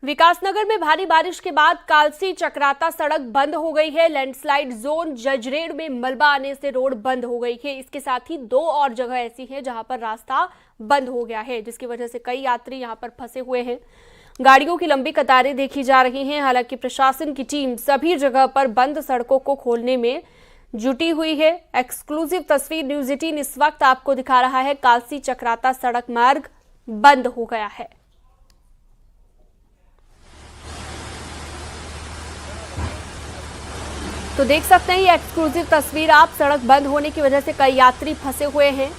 विकासनगर में भारी बारिश के बाद कालसी चक्राता सड़क बंद हो गई है। लैंडस्लाइड जोन जजरेड़ में मलबा आने से रोड बंद हो गई है। इसके साथ ही दो और जगह ऐसी हैं जहां पर रास्ता बंद हो गया है, जिसकी वजह से कई यात्री यहां पर फंसे हुए हैं। गाड़ियों की लंबी कतारें देखी जा रही हैं। हालांकि प्रशासन की टीम सभी जगह पर बंद सड़कों को खोलने में जुटी हुई है। एक्सक्लूसिव तस्वीर न्यूज 18 इस वक्त आपको दिखा रहा है। कालसी चक्राता सड़क मार्ग बंद हो गया है। तो देख सकते हैं ये एक्सक्लूसिव तस्वीर आप। सड़क बंद होने की वजह से कई यात्री फंसे हुए हैं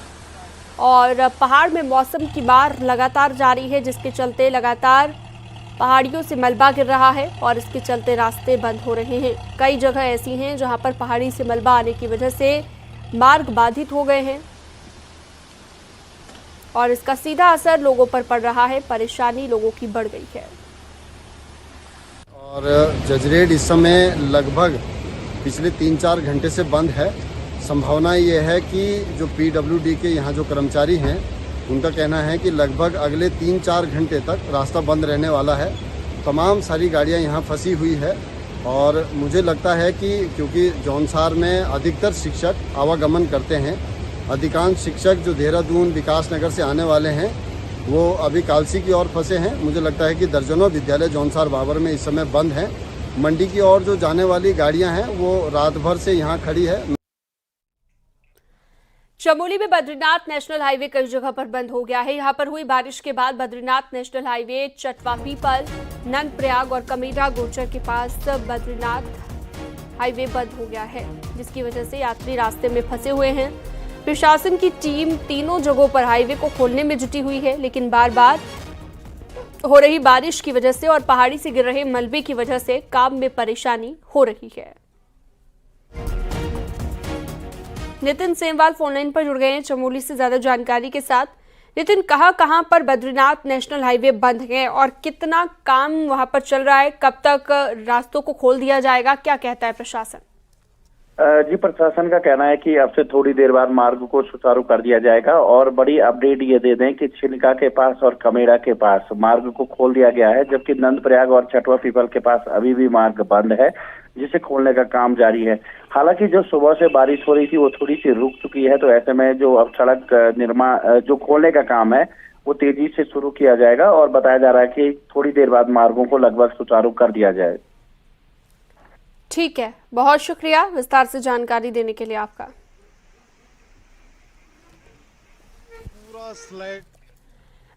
और पहाड़ में मौसम की मार लगातार जारी है, जिसके चलते लगातार पहाड़ियों से मलबा गिर रहा है और इसके चलते रास्ते बंद हो रहे हैं। कई जगह ऐसी हैं जहां पर पहाड़ी से मलबा आने की वजह से मार्ग बाधित हो गए हैं और इसका सीधा असर लोगों पर पड़ रहा है। परेशानी लोगों की बढ़ गई है। और जजरेड़ इस समय लगभग पिछले 3-4 घंटे से बंद है। संभावना ये है कि जो PWD के यहाँ जो कर्मचारी हैं उनका कहना है कि लगभग अगले 3-4 घंटे तक रास्ता बंद रहने वाला है। तमाम सारी गाड़ियाँ यहाँ फंसी हुई है और मुझे लगता है कि क्योंकि जौनसार में अधिकतर शिक्षक आवागमन करते हैं, अधिकांश शिक्षक जो देहरादून विकासनगर से आने वाले हैं वो अभी कालसी की ओर फंसे हैं। मुझे लगता है कि दर्जनों विद्यालय जौनसार बाबर में इस समय बंद हैं। मंडी की ओर जो जाने वाली गाड़ियां हैं वो रात भर से यहां खड़ी है। चमोली में बद्रीनाथ नेशनल हाईवे कई जगह पर बंद हो गया है। यहां पर हुई बारिश के बाद बद्रीनाथ नेशनल हाईवे चटवा पीपल, नंदप्रयाग और कमेरा गोचर के पास बद्रीनाथ हाईवे बंद हो गया है, जिसकी वजह से यात्री रास्ते में फंसे हुए हैं। प्रशासन की टीम तीनों जगहों पर हाईवे को खोलने में जुटी हुई है, लेकिन बार बार हो रही बारिश की वजह से और पहाड़ी से गिर रहे मलबे की वजह से काम में परेशानी हो रही है। नितिन सेमवाल फोनलाइन पर जुड़ गए हैं चमोली से ज्यादा जानकारी के साथ। नितिन, कहां पर बद्रीनाथ नेशनल हाईवे बंद है और कितना काम वहां पर चल रहा है? कब तक रास्तों को खोल दिया जाएगा? क्या कहता है प्रशासन? जी, प्रशासन का कहना है कि अब से थोड़ी देर बाद मार्ग को सुचारू कर दिया जाएगा और बड़ी अपडेट ये दे दें कि छिलका के पास और कमेरा के पास मार्ग को खोल दिया गया है, जबकि नंदप्रयाग और चटवा पीपल के पास अभी भी मार्ग बंद है, जिसे खोलने का काम जारी है। हालांकि जो सुबह से बारिश हो रही थी वो थोड़ी सी रुक चुकी है, तो ऐसे में जो अब सड़क निर्माण जो खोलने का काम है वो तेजी से शुरू किया जाएगा और बताया जा रहा है कि थोड़ी देर बाद मार्गों को लगभग सुचारू कर दिया जाए। ठीक है, बहुत शुक्रिया विस्तार से जानकारी देने के लिए आपका।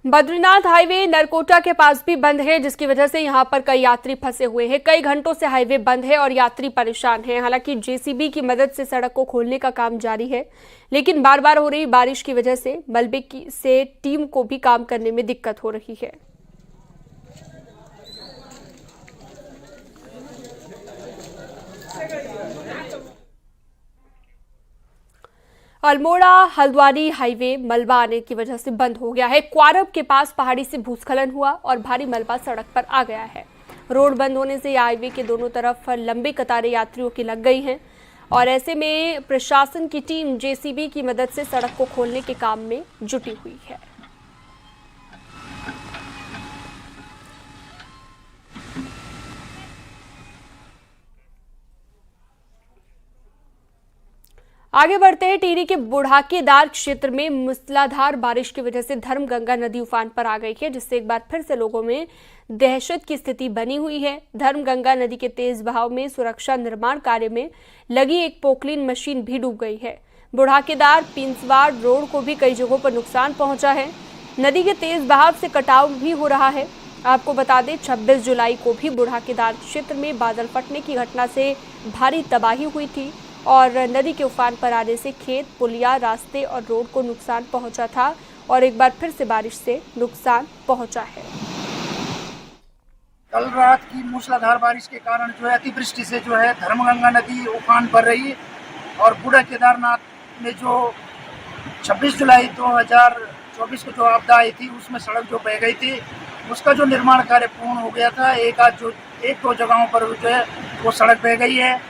बद्रीनाथ हाईवे नरकोटा के पास भी बंद है, जिसकी वजह से यहां पर कई यात्री फंसे हुए हैं। कई घंटों से हाईवे बंद है और यात्री परेशान हैं। हालांकि JCB की मदद से सड़क को खोलने का काम जारी है, लेकिन बार बार हो रही बारिश की वजह से मलबे से टीम को भी काम करने में दिक्कत हो रही है। अल्मोड़ा हल्द्वानी हाईवे मलबा आने की वजह से बंद हो गया है। क्वारब के पास पहाड़ी से भूस्खलन हुआ और भारी मलबा सड़क पर आ गया है। रोड बंद होने से हाईवे के दोनों तरफ लंबी कतारें यात्रियों की लग गई हैं और ऐसे में प्रशासन की टीम JCB की मदद से सड़क को खोलने के काम में जुटी हुई है। आगे बढ़ते हैं। टिहरी के बुढ़ाकेदार क्षेत्र में मूसलाधार बारिश की वजह से धर्मगंगा नदी उफान पर आ गई है, जिससे एक बार फिर से लोगों में दहशत की स्थिति बनी हुई है। धर्मगंगा नदी के तेज बहाव में सुरक्षा निर्माण कार्य में लगी एक पोकलीन मशीन भी डूब गई है। बुढ़ाकेदार पिंसवाड़ रोड को भी कई जगहों पर नुकसान पहुंचा है। नदी के तेज बहाव से कटाव भी हो रहा है। आपको बता दें 26 जुलाई को भी बुढ़ाकेदार क्षेत्र में बादल फटने की घटना से भारी तबाही हुई थी और नदी के उफान पर आने से खेत, पुलिया, रास्ते और रोड को नुकसान पहुंचा था और एक बार फिर से बारिश से नुकसान पहुंचा है। कल रात की मूसलाधार बारिश के कारण जो है अतिवृष्टि से जो है धर्मगंगा नदी उफान पर रही और बूढ़ा केदारनाथ में जो 26 जुलाई 2024 को जो आपदा आई थी उसमें सड़क जो बह गई थी, उसका जो निर्माण कार्य पूर्ण हो गया था। एक दो जगहों पर जो है वो सड़क बह गई है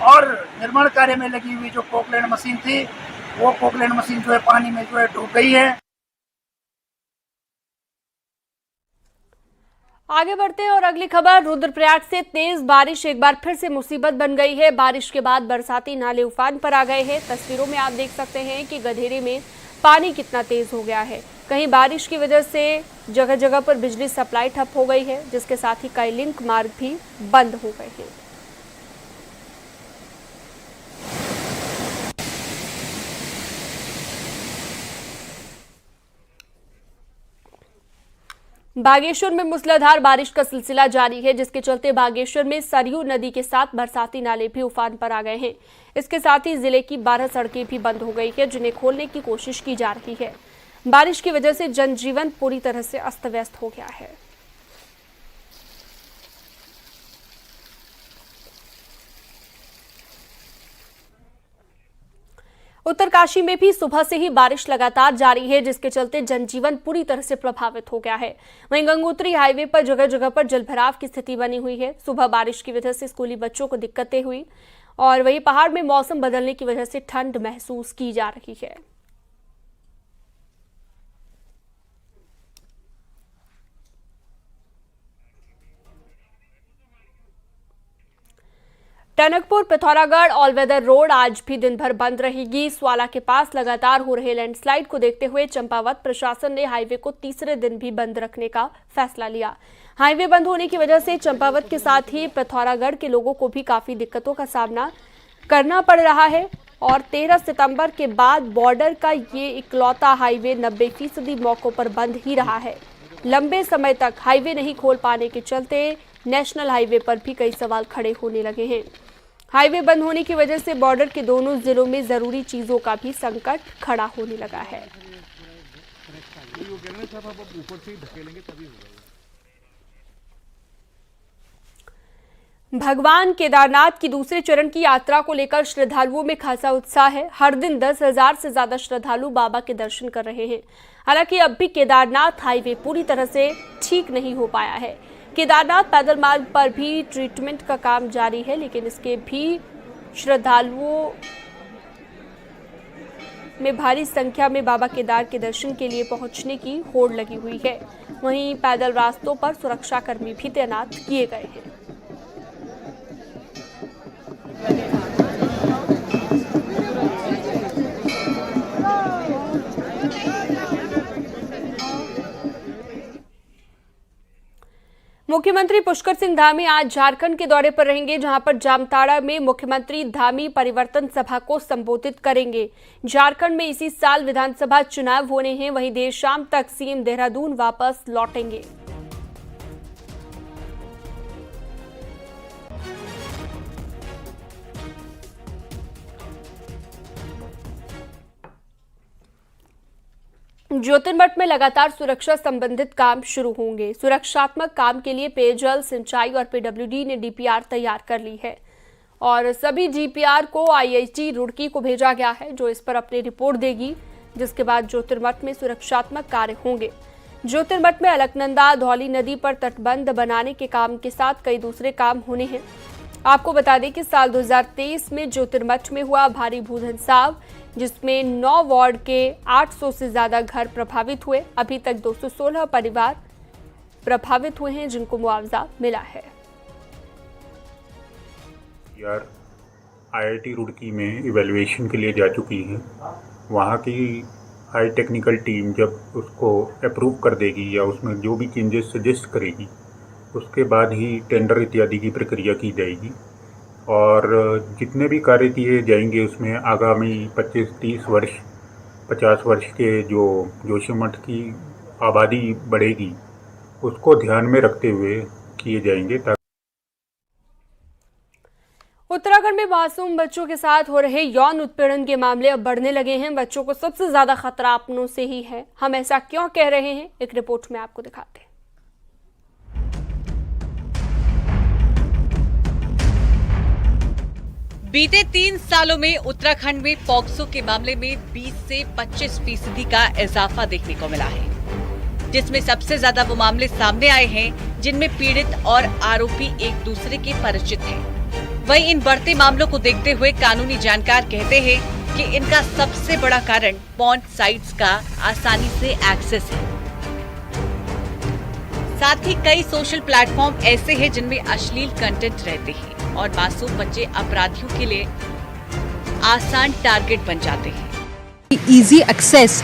और निर्माण कार्य में लगी हुई जो पोकलेन मशीन थी वो पोकलेन मशीन जो है पानी में जो है डूब गई है। आगे बढ़ते हैं और अगली खबर रुद्रप्रयाग से तेज बारिश एक बार फिर से मुसीबत बन गई है। बारिश के बाद बरसाती नाले उफान पर आ गए हैं। तस्वीरों में आप देख सकते हैं कि गधेरे में पानी कितना तेज हो गया है। कहीं बारिश की वजह से जगह जगह पर बिजली सप्लाई ठप हो गई है, जिसके साथ ही कई लिंक मार्ग भी बंद हो गए हैं। बागेश्वर में मूसलाधार बारिश का सिलसिला जारी है, जिसके चलते बागेश्वर में सरयू नदी के साथ बरसाती नाले भी उफान पर आ गए हैं। इसके साथ ही जिले की 12 सड़कें भी बंद हो गई है, जिन्हें खोलने की कोशिश की जा रही है। बारिश की वजह से जनजीवन पूरी तरह से अस्त व्यस्त हो गया है। उत्तरकाशी में भी सुबह से ही बारिश लगातार जारी है, जिसके चलते जनजीवन पूरी तरह से प्रभावित हो गया है। वहीं गंगोत्री हाईवे पर जगह जगह पर जलभराव की स्थिति बनी हुई है। सुबह बारिश की वजह से स्कूली बच्चों को दिक्कतें हुई और वहीं पहाड़ में मौसम बदलने की वजह से ठंड महसूस की जा रही है। टनकपुर पिथौरागढ़ ऑलवेदर रोड आज भी दिन भर बंद रहेगी। स्वाला के पास लगातार हो रहे लैंडस्लाइड को देखते हुए चंपावत प्रशासन ने हाईवे को तीसरे दिन भी बंद रखने का फैसला लिया। हाईवे बंद होने की वजह से चंपावत के साथ ही पिथौरागढ़ के लोगों को भी काफी दिक्कतों का सामना करना पड़ रहा है और 13 सितंबर के बाद बॉर्डर का ये इकलौता हाईवे 90% मौकों पर बंद ही रहा है। लंबे समय तक हाईवे नहीं खोल पाने के चलते नेशनल हाईवे पर भी कई सवाल खड़े होने लगे हैं। हाईवे बंद होने की वजह से बॉर्डर के दोनों जिलों में जरूरी चीजों का भी संकट खड़ा होने लगा है। भगवान केदारनाथ की दूसरे चरण की यात्रा को लेकर श्रद्धालुओं में खासा उत्साह है। हर दिन 10,000 से ज्यादा श्रद्धालु बाबा के दर्शन कर रहे हैं। हालांकि अब भी केदारनाथ हाईवे पूरी तरह से ठीक नहीं हो पाया है। केदारनाथ पैदल मार्ग पर भी ट्रीटमेंट का काम जारी है, लेकिन इसके भी श्रद्धालुओं में भारी संख्या में बाबा केदार के दर्शन के लिए पहुंचने की होड़ लगी हुई है। वहीं पैदल रास्तों पर सुरक्षाकर्मी भी तैनात किए गए हैं। मुख्यमंत्री पुष्कर सिंह धामी आज झारखंड के दौरे पर रहेंगे, जहां पर जामताड़ा में मुख्यमंत्री धामी परिवर्तन सभा को संबोधित करेंगे। झारखंड में इसी साल विधानसभा चुनाव होने हैं, वहीं देर शाम तक सीएम देहरादून वापस लौटेंगे। ज्योतिर्मठ में लगातार सुरक्षा संबंधित काम शुरू होंगे। सुरक्षात्मक काम के लिए पेयजल, सिंचाई और पीडब्ल्यूडी ने डीपीआर तैयार कर ली है और सभी डीपीआर को आईआईटी रुड़की को भेजा गया है, जो इस पर अपनी रिपोर्ट देगी, जिसके बाद ज्योतिर्मठ में सुरक्षात्मक कार्य होंगे। ज्योतिर्मठ में अलकनंदा धौली नदी पर तटबंध बनाने के काम के साथ कई दूसरे काम होने हैं। आपको बता दें कि साल 2023 में ज्योतिर्मठ में हुआ भारी भूधंसाव, जिसमें 9 वार्ड के 800 से ज्यादा घर प्रभावित हुए। अभी तक 216 परिवार प्रभावित हुए हैं, जिनको मुआवजा मिला है। यार आईआईटी रुड़की में इवैल्यूएशन के लिए जा चुकी है। वहाँ की हाई टेक्निकल टीम जब उसको अप्रूव कर देगी या उसमें जो भी चेंजेस सजेस्ट करेगी, उसके बाद ही टेंडर इत्यादि की प्रक्रिया की जाएगी और जितने भी कार्य किए जाएंगे उसमें आगामी 25-30 वर्ष 50 वर्ष के जो जोशीमठ की आबादी बढ़ेगी, उसको ध्यान में रखते हुए किए जाएंगे। उत्तराखंड में मासूम बच्चों के साथ हो रहे यौन उत्पीड़न के मामले अब बढ़ने लगे हैं। बच्चों को सबसे ज्यादा खतरा अपनों से ही है। हम ऐसा क्यों कह रहे हैं, एक रिपोर्ट में आपको दिखाते हैं। बीते 3 सालों में उत्तराखंड में पॉक्सो के मामले में 20 से 25% का इजाफा देखने को मिला है, जिसमें सबसे ज्यादा वो मामले सामने आए हैं जिनमें पीड़ित और आरोपी एक दूसरे के परिचित हैं। वहीं इन बढ़ते मामलों को देखते हुए कानूनी जानकार कहते हैं कि इनका सबसे बड़ा कारण पॉर्न साइट्स का आसानी से एक्सेस है। साथ ही कई सोशल प्लेटफॉर्म ऐसे हैं जिनमें अश्लील कंटेंट रहते हैं और मासूम बच्चे अपराधियों के लिए आसान टारगेट बन जाते हैं। इजी एक्सेस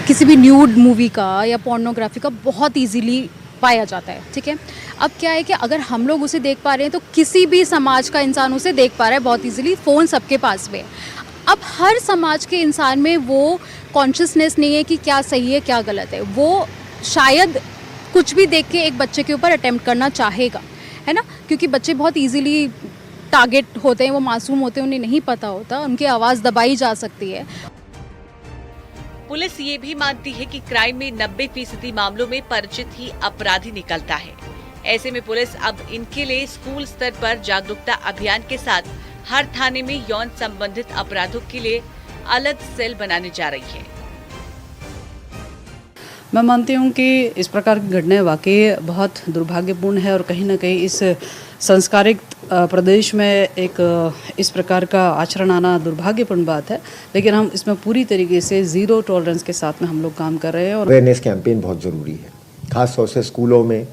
किसी भी न्यूड मूवी का या पोर्नोग्राफी का बहुत इजीली पाया जाता है, ठीक है। अब क्या है कि अगर हम लोग उसे देख पा रहे हैं तो किसी भी समाज का इंसान उसे देख पा रहा है बहुत इजीली, फ़ोन सबके पास में। अब हर समाज के इंसान में वो कॉन्शियसनेस नहीं है कि क्या सही है क्या गलत है। वो शायद कुछ भी देख के एक बच्चे के ऊपर अटेम्प्ट करना चाहेगा, है ना, क्योंकि बच्चे बहुत इजीली टारगेट होते हैं, वो मासूम होते हैं, उन्हें नहीं पता होता, उनकी आवाज़ दबाई जा सकती है। पुलिस ये भी मानती है कि क्राइम में 90% मामलों में परिचित ही अपराधी निकलता है। ऐसे में पुलिस अब इनके लिए स्कूल स्तर पर जागरूकता अभियान के साथ हर थाने में यौन संबंधित अपराधों के लिए अलग सेल बनाने जा रही है। मैं मानती हूँ कि इस प्रकार की घटनाएं वाकई बहुत दुर्भाग्यपूर्ण है और कहीं ना कहीं इस संस्कारिक प्रदेश में एक इस प्रकार का आचरण आना दुर्भाग्यपूर्ण बात है, लेकिन हम इसमें पूरी तरीके से ज़ीरो टॉलरेंस के साथ में हम लोग काम कर रहे हैं। और अवेयरनेस कैंपेन बहुत ज़रूरी है, खास तौर से स्कूलों में,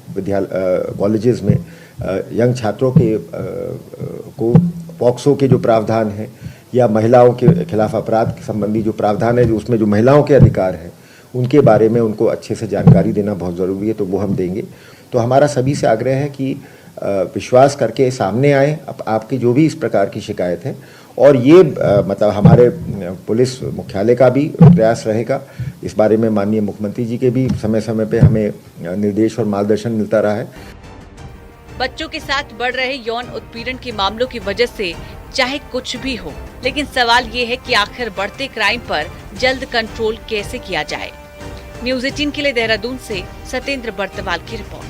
कॉलेजेस में यंग छात्रों के को पॉक्सो के जो प्रावधान हैं या महिलाओं के खिलाफ अपराध संबंधी जो प्रावधान है, जो उसमें जो महिलाओं के अधिकार हैं उनके बारे में उनको अच्छे से जानकारी देना बहुत ज़रूरी है, तो वो हम देंगे। तो हमारा सभी से आग्रह है कि विश्वास करके सामने आए आपकी जो भी इस प्रकार की शिकायत है, और ये मतलब हमारे पुलिस मुख्यालय का भी प्रयास रहेगा। इस बारे में माननीय मुख्यमंत्री जी के भी समय समय पे हमें निर्देश और मार्गदर्शन मिलता रहा है। बच्चों के साथ बढ़ रहे यौन उत्पीड़न के मामलों की वजह से चाहे कुछ भी हो, लेकिन सवाल ये है कि आखिर बढ़ते क्राइम पर जल्द कंट्रोल कैसे किया जाए। न्यूज़ 18 के लिए देहरादून से सत्येंद्र बर्तवाल की रिपोर्ट।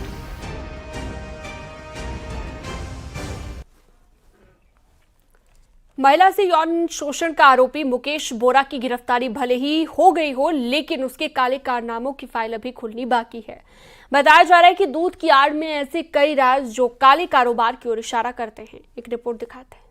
महिला से यौन शोषण का आरोपी मुकेश बोरा की गिरफ्तारी भले ही हो गई हो, लेकिन उसके काले कारनामों की फाइल अभी खुलनी बाकी है। बताया जा रहा है कि दूध की आड़ में ऐसे कई राज जो काले कारोबार की ओर इशारा करते हैं। एक रिपोर्ट दिखाते हैं।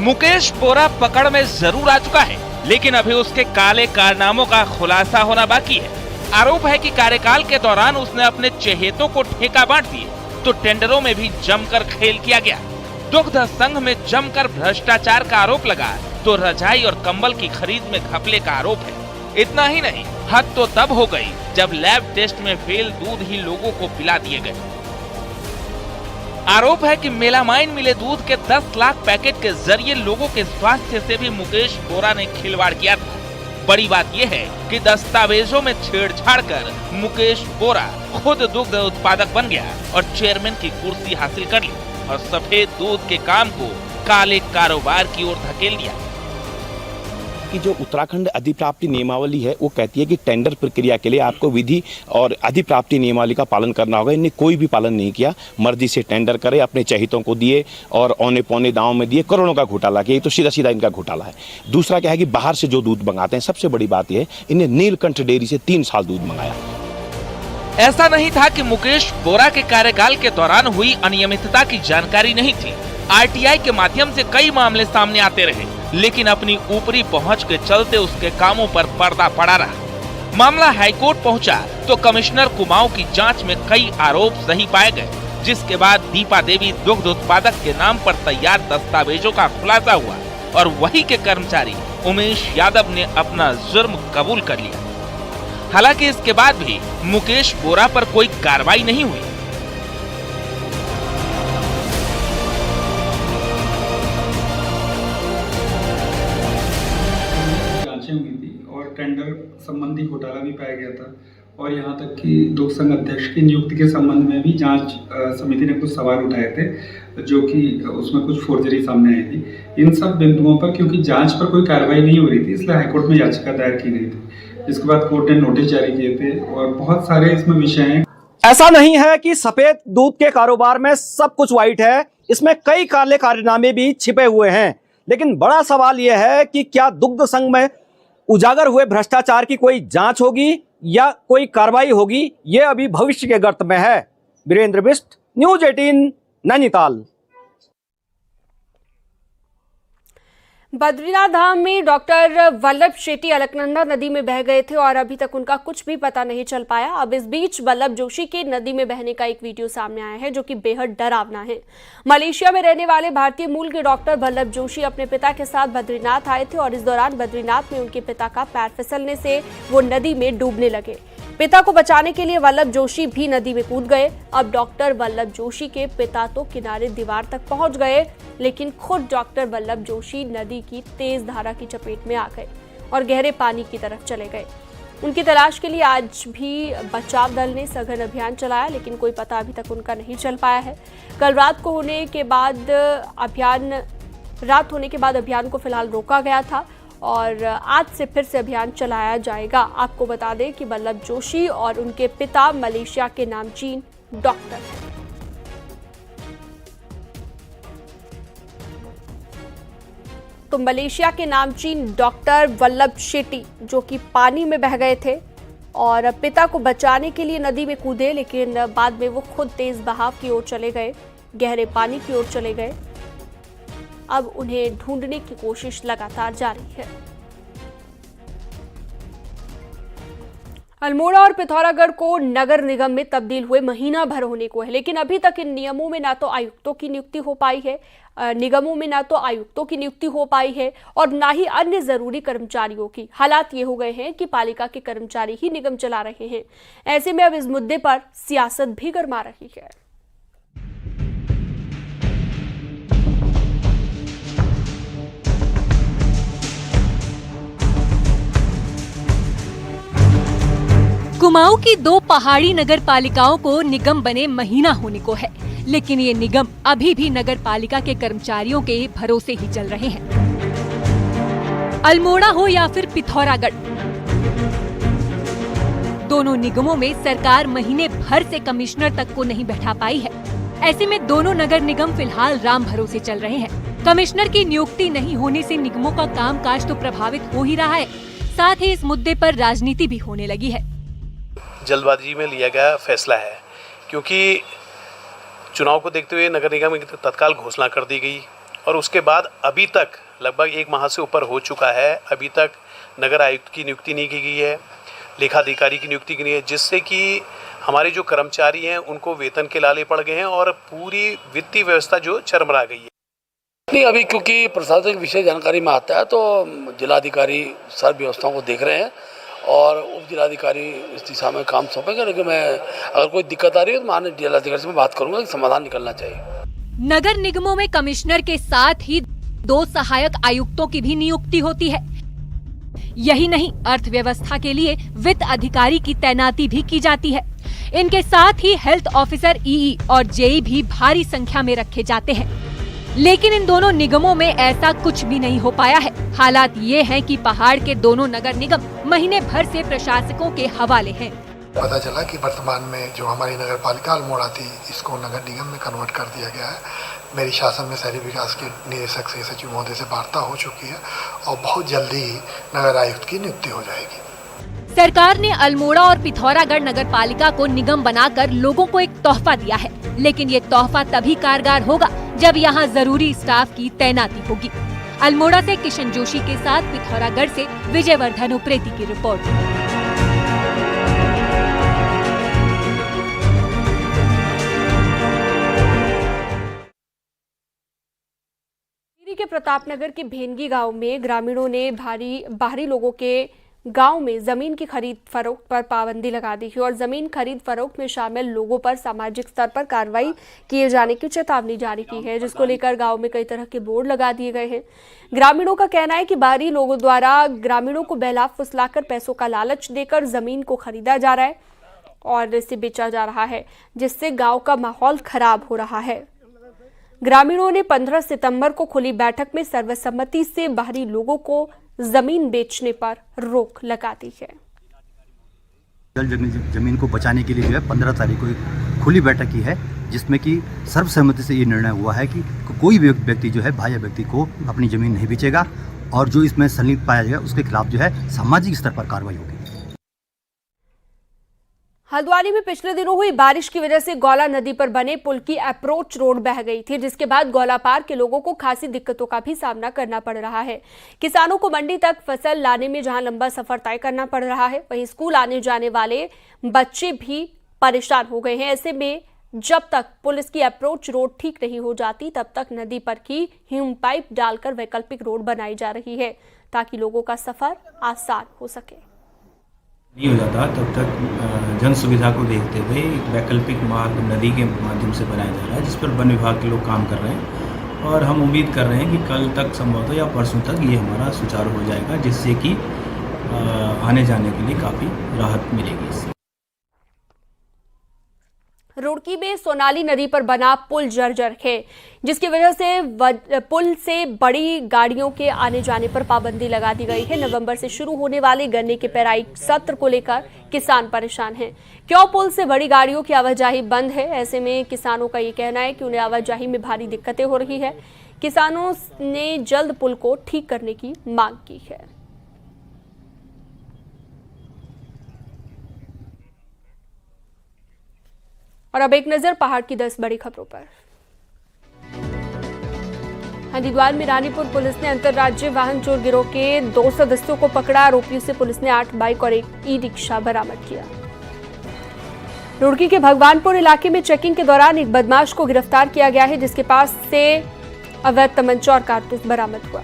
मुकेश बोरा पकड़ में जरूर आ चुका है, लेकिन अभी उसके काले कारनामों का खुलासा होना बाकी है। आरोप है कि कार्यकाल के दौरान उसने अपने चहेतों को ठेका बांट दिए, तो टेंडरों में भी जमकर खेल किया गया। दुग्ध संघ में जमकर भ्रष्टाचार का आरोप लगा, तो रजाई और कंबल की खरीद में घपले का आरोप है। इतना ही नहीं, हद तो तब हो गई जब लैब टेस्ट में फेल दूध ही लोगों को पिला दिए गए। आरोप है कि मेलामाइन मिले दूध के 10 लाख पैकेट के जरिए लोगों के स्वास्थ्य से भी मुकेश बोरा ने खिलवाड़ किया था। बड़ी बात यह है कि दस्तावेजों में छेड़छाड़ कर मुकेश बोरा खुद दुग्ध उत्पादक बन गया और चेयरमैन की कुर्सी हासिल कर ली और सफेद दूध के काम को काले कारोबार की ओर धकेल दिया। कि जो उत्तराखंड अधिप्राप्ति नियमावली है वो कहती है कि टेंडर प्रक्रिया के लिए आपको विधि और अधिप्राप्ति नियमावली का पालन करना होगा। इन्हें कोई भी पालन नहीं किया, मर्जी से टेंडर करे, अपने चहितों को दिए और औने पौने दांव में दिए, करोड़ों का घोटाला किया। ये तो सीधा सीधा इनका घोटाला है। दूसरा क्या है कि बाहर से जो दूध मंगाते हैं, सबसे बड़ी बात यह है इन्हें नीलकंठ डेयरी से 3 साल दूध मंगाया। ऐसा नहीं था कि मुकेश बोरा के कार्यकाल के दौरान हुई अनियमितता की जानकारी नहीं थी। आरटीआई के माध्यम से कई मामले सामने आते रहे, लेकिन अपनी ऊपरी पहुंच के चलते उसके कामों पर पर्दा पड़ा रहा। मामला हाईकोर्ट पहुंचा तो कमिश्नर कुमाऊं की जांच में कई आरोप सही पाए गए, जिसके बाद दीपा देवी दुग्ध उत्पादक के नाम पर तैयार दस्तावेजों का खुलासा हुआ और वही के कर्मचारी उमेश यादव ने अपना जुर्म कबूल कर लिया। हालांकि इसके बाद भी मुकेश बोरा पर कोई कार्रवाई नहीं हुई। जांचें हुई थी और टेंडर संबंधी घोटाला भी पाया गया था, और यहाँ तक कि दुग्ध संघ अध्यक्ष की नियुक्ति के संबंध में भी जांच समिति ने कुछ सवाल उठाए थे, जो कि उसमें कुछ फोर्जरी सामने आई थी। इन सब बिंदुओं पर क्योंकि जांच पर कोई कार्रवाई नहीं हो रही थी, इसलिए हाईकोर्ट में याचिका दायर की गई थी, जिसके बाद कोर्ट ने नोटिस जारी किए थे और बहुत सारे इसमें विषय हैं। ऐसा नहीं है कि सफेद दूध के कारोबार में सब कुछ व्हाइट है, इसमें कई काले कारनामे भी छिपे हुए हैं। लेकिन बड़ा सवाल यह है कि क्या दुग्ध संघ में उजागर हुए भ्रष्टाचार की कोई जांच होगी या कोई कार्रवाई होगी, ये अभी भविष्य के गर्त में है। वीरेंद्र बिष्ट, न्यूज़ 18, नैनीताल। बद्रीनाथ धाम में डॉक्टर वल्लभ शेट्टी अलकनंदा नदी में बह गए थे और अभी तक उनका कुछ भी पता नहीं चल पाया। अब इस बीच वल्लभ जोशी के नदी में बहने का एक वीडियो सामने आया है जो कि बेहद डरावना है। मलेशिया में रहने वाले भारतीय मूल के डॉक्टर वल्लभ जोशी अपने पिता के साथ बद्रीनाथ आए थे और इस दौरान बद्रीनाथ में उनके पिता का पैर फिसलने से वो नदी में डूबने लगे। पिता को बचाने के लिए वल्लभ जोशी भी नदी में कूद गए। अब डॉक्टर वल्लभ जोशी के पिता तो किनारे दीवार तक पहुंच गए, लेकिन खुद डॉक्टर वल्लभ जोशी नदी की तेज धारा की चपेट में आ गए और गहरे पानी की तरफ चले गए। उनकी तलाश के लिए आज भी बचाव दल ने सघन अभियान चलाया, लेकिन कोई पता अभी तक उनका नहीं चल पाया है। कल रात होने के बाद अभियान को फिलहाल रोका गया था और आज से फिर से अभियान चलाया जाएगा। आपको बता दें कि वल्लभ जोशी और उनके पिता मलेशिया के नामचीन डॉक्टर हैं। तो मलेशिया के नामचीन डॉक्टर वल्लभ शेट्टी जो कि पानी में बह गए थे और पिता को बचाने के लिए नदी में कूदे, लेकिन बाद में वो खुद तेज बहाव की ओर चले गए, गहरे पानी की ओर चले गए। अब उन्हें ढूंढने की कोशिश लगातार जारी है। अल्मोड़ा और पिथौरागढ़ को नगर निगम में तब्दील हुए महीना भर होने को है, लेकिन अभी तक इन नियमों में ना तो आयुक्तों की नियुक्ति हो पाई है, निगमों में ना तो आयुक्तों की नियुक्ति हो पाई है और ना ही अन्य जरूरी कर्मचारियों की। हालात ये हो गए हैं कि पालिका के कर्मचारी ही निगम चला रहे हैं। ऐसे में अब इस मुद्दे पर सियासत भी गरमा रही है। कुमाऊं की 2 पहाड़ी नगर पालिकाओं को निगम बने महीना होने को है, लेकिन ये निगम अभी भी नगर पालिका के कर्मचारियों के भरोसे ही चल रहे हैं। अल्मोड़ा हो या फिर पिथौरागढ़, दोनों निगमों में सरकार महीने भर से कमिश्नर तक को नहीं बैठा पाई है। ऐसे में दोनों नगर निगम फिलहाल राम भरोसे चल रहे हैं। कमिश्नर की नियुक्ति नहीं होने से निगमों का कामकाज तो प्रभावित हो ही रहा है, साथ ही इस मुद्दे पर राजनीति भी होने लगी है। जल्दबाजी में लिया गया फैसला है, क्योंकि चुनाव को देखते हुए नगर निगम की तत्काल घोषणा कर दी गई और उसके बाद अभी तक लगभग 1 माह से ऊपर हो चुका है, अभी तक नगर आयुक्त की नियुक्ति नहीं की गई है, लेखाधिकारी की नियुक्ति की नहीं है, जिससे कि हमारे जो कर्मचारी हैं उनको वेतन के लाले पड़ गए हैं और पूरी वित्तीय व्यवस्था जो चरमरा गई है। नहीं, अभी क्योंकि प्रशासनिक विषय जानकारी में आता है तो जिलाधिकारी सर्व व्यवस्थाओं को देख रहे हैं और उप जिलाधिकारी इस दिशा में काम सौंपेंगे। लेकिन मैं अगर कोई दिक्कत आ रही है तो माननीय जिलाधिकारी से मैं बात करूंगा कि समाधान निकलना चाहिए। नगर निगमों में कमिश्नर के साथ ही 2 सहायक आयुक्तों की भी नियुक्ति होती है। यही नहीं, अर्थव्यवस्था के लिए वित्त अधिकारी की तैनाती भी की जाती है। इनके साथ ही हेल्थ ऑफिसर, ईई और जेई भी भारी संख्या में रखे जाते हैं, लेकिन इन दोनों निगमों में ऐसा कुछ भी नहीं हो पाया है। हालात ये हैं कि पहाड़ के दोनों नगर निगम महीने भर से प्रशासकों के हवाले हैं। पता चला कि वर्तमान में जो हमारी नगर पालिका अल्मोड़ा थी, इसको नगर निगम में कन्वर्ट कर दिया गया है। मेरी शासन में शहरी विकास के निदेशक से सचिव महोदय से वार्ता हो चुकी है और बहुत जल्दी ही नगर आयुक्त की नियुक्ति हो जाएगी। सरकार ने अल्मोड़ा और पिथौरागढ़ नगर पालिका को निगम बनाकर लोगों को एक तोहफा दिया है, लेकिन ये तोहफा तभी कारगर होगा जब यहाँ जरूरी स्टाफ की तैनाती होगी। अल्मोड़ा से किशन जोशी के साथ पिथौरागढ़ से विजयवर्धन उप्रेती की रिपोर्ट। के प्रतापनगर के भेंगी गांव में ग्रामीणों ने बाहरी लोगों के गांव में जमीन की खरीद फरोख्त पर पाबंदी लगा दी है और जमीन खरीद फरोख्त में शामिल लोगों पर सामाजिक स्तर पर कार्रवाई किए जाने की चेतावनी जारी की है, जिसको लेकर गांव में कई तरह के बोर्ड लगा दिए गए हैं। ग्रामीणों का कहना है कि बाहरी लोगों द्वारा ग्रामीणों को बहला फुसलाकर पैसों का लालच देकर जमीन को खरीदा जा रहा है और इसे बेचा जा रहा है, जिससे गाँव का माहौल खराब हो रहा है। ग्रामीणों ने 15 सितंबर को खुली बैठक में सर्वसम्मति से बाहरी लोगों को जमीन बेचने पर रोक लगा दी है। जमीन को बचाने के लिए जो है 15 तारीख को एक खुली बैठक की है, जिसमें कि सर्वसम्मति से ये निर्णय हुआ है कि कोई भी व्यक्ति जो है बाह्य व्यक्ति को अपनी जमीन नहीं बेचेगा और जो इसमें संलिप्त पाया जाएगा उसके खिलाफ जो है सामाजिक स्तर पर कार्रवाई होगी। हल्द्वानी में पिछले दिनों हुई बारिश की वजह से गौला नदी पर बने पुल की अप्रोच रोड बह गई थी, जिसके बाद गौला पार के लोगों को खासी दिक्कतों का भी सामना करना पड़ रहा है। किसानों को मंडी तक फसल लाने में जहां लंबा सफर तय करना पड़ रहा है, वहीं स्कूल आने जाने वाले बच्चे भी परेशान हो गए हैं। ऐसे में जब तक पुलिस की अप्रोच रोड ठीक नहीं हो जाती, तब तक नदी पर की ह्यूम पाइप डालकर वैकल्पिक रोड बनाई जा रही है, ताकि लोगों का सफर आसान हो सके। नहीं हो जाता तब तक जन सुविधा को देखते हुए एक वैकल्पिक मार्ग नदी के माध्यम से बनाया जा रहा है, जिस पर वन विभाग के लोग काम कर रहे हैं और हम उम्मीद कर रहे हैं कि कल तक संभवतः या परसों तक ये हमारा सुचारू हो जाएगा, जिससे कि आने जाने के लिए काफ़ी राहत मिलेगी इससे। रुड़की में सोनाली नदी पर बना पुल जर्जर है, जिसकी वजह से पुल से बड़ी गाड़ियों के आने जाने पर पाबंदी लगा दी गई है। नवंबर से शुरू होने वाले गन्ने के पेराई सत्र को लेकर किसान परेशान हैं। क्यों पुल से बड़ी गाड़ियों की आवाजाही बंद है? ऐसे में किसानों का ये कहना है कि उन्हें आवाजाही में भारी दिक्कतें हो रही है। किसानों ने जल्द पुल को ठीक करने की मांग की है। और अब एक नजर पहाड़ की 10 बड़ी खबरों पर। हरिद्वार में रानीपुर पुलिस ने अंतर्राज्यीय वाहन चोर गिरोह के 2 सदस्यों को पकड़ा। आरोपियों से पुलिस ने 8 बाइक और 1 ई-रिक्शा बरामद किया। रुड़की के भगवानपुर इलाके में चेकिंग के दौरान एक बदमाश को गिरफ्तार किया गया है, जिसके पास से अवैध तमंचा और कारतूस बरामद हुआ।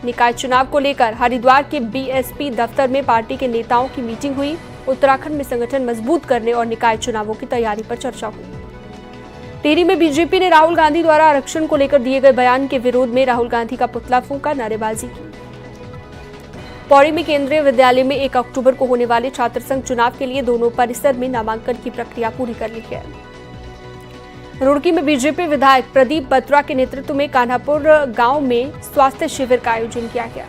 निकाय चुनाव को लेकर हरिद्वार के बीएसपी दफ्तर में पार्टी के नेताओं की मीटिंग हुई। उत्तराखंड में संगठन मजबूत करने और निकाय चुनावों की तैयारी पर चर्चा हुई। टिहरी में बीजेपी ने राहुल गांधी द्वारा आरक्षण को लेकर दिए गए बयान के विरोध में राहुल गांधी का पुतला फूंका, नारेबाजी की। पौड़ी में केंद्रीय विद्यालय में 1 अक्टूबर को होने वाले छात्र संघ चुनाव के लिए दोनों परिसर में नामांकन की प्रक्रिया पूरी कर ली है। रुड़की में बीजेपी विधायक प्रदीप बत्रा के नेतृत्व में कान्हापुर गांव में स्वास्थ्य शिविर का आयोजन किया गया।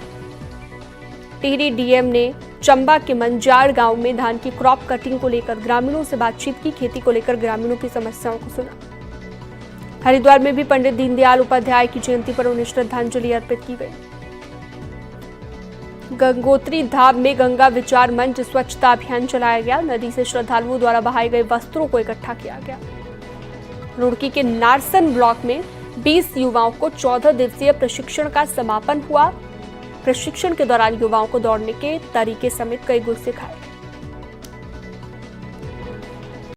टिहरी डीएम ने चंबा के मंजार गांव में धान की क्रॉप कटिंग को लेकर ग्रामीणों से बातचीत की। खेती को लेकर ग्रामीणों की समस्याओं को सुना। हरिद्वार में भी पंडित दीनदयाल उपाध्याय की जयंती पर उन्हें श्रद्धांजलि अर्पित की गई। गंगोत्री धाम में गंगा विचार मंच स्वच्छता अभियान चलाया गया। नदी से श्रद्धालुओं द्वारा बहाए गए वस्त्रों को इकट्ठा किया गया। रुड़की के नारसन ब्लॉक में 20 युवाओं को 14 दिवसीय प्रशिक्षण का समापन हुआ। प्रशिक्षण के दौरान युवाओं को दौड़ने के तरीके समेत कई गुर सिखाए।